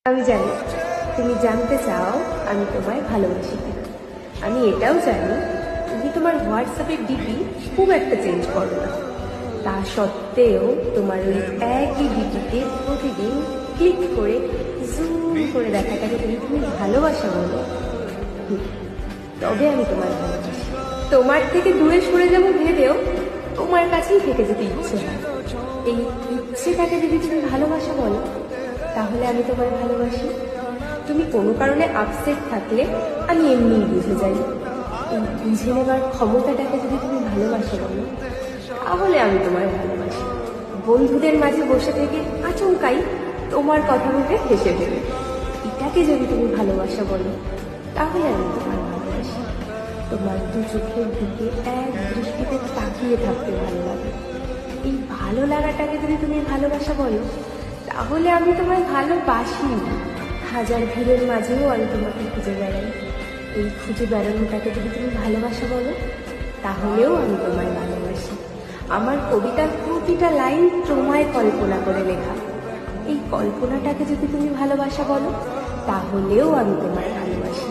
আমি জানি তুমি জানতে চাও আমি তোমায় ভালোবাসি কিনা। আমি এটাও জানি তুমি তোমার হোয়াটসঅ্যাপের ডিপি খুব একটা চেঞ্জ করো না। তা সত্ত্বেও তোমার ওই একই ডিপিতে প্রতিদিন ক্লিক করে জুম করে দেখাটাকে যদি তুমি ভালোবাসা বলো, তবে আমি তোমায় ভালোবাসি। তোমার থেকে দূরে সরে যাবো ভেবেও তোমার কাছেই থেকে যেতে ইচ্ছে হয়। এই ইচ্ছেটাকে যদি তুমি ভালোবাসা বলো, তাহলে আমি তোমায় ভালোবাসি। তুমি কোনো কারণে আপসেট থাকলে আমি এমনিই বুঝে যাই। এই বুঝে নেবার ক্ষমতাটাকে যদি তুমি ভালোবাসা বলো, তাহলে আমি তোমায় ভালোবাসি। বন্ধুদের মাঝে বসে থেকে আচমকাই তোমার কথা বলতে হেসে ফেলে, এটাকে যদি তুমি ভালোবাসা বলো, তাহলে আমি তোমায় ভালোবাসি। তোমার দু চোখের দিকে এক দৃষ্টিতে তাকিয়ে থাকতে ভালো লাগে। এই ভালো লাগাটাকে যদি তুমি ভালোবাসা বলো, তাহলে আমি তোমায় ভালোবাসি। হাজার ভিড়ের মাঝেও আমি তোমাকে খুঁজে বেড়াই। এই খুঁজে বেড়ানোটাকে যদি তুমি ভালোবাসা বলো, তাহলেও আমি তোমায় ভালোবাসি। আমার কবিতার প্রতিটা লাইন তোমায় কল্পনা করে লেখা। এই কল্পনাটাকে যদি তুমি ভালোবাসা বলো, তাহলেও আমি তোমায় ভালোবাসি।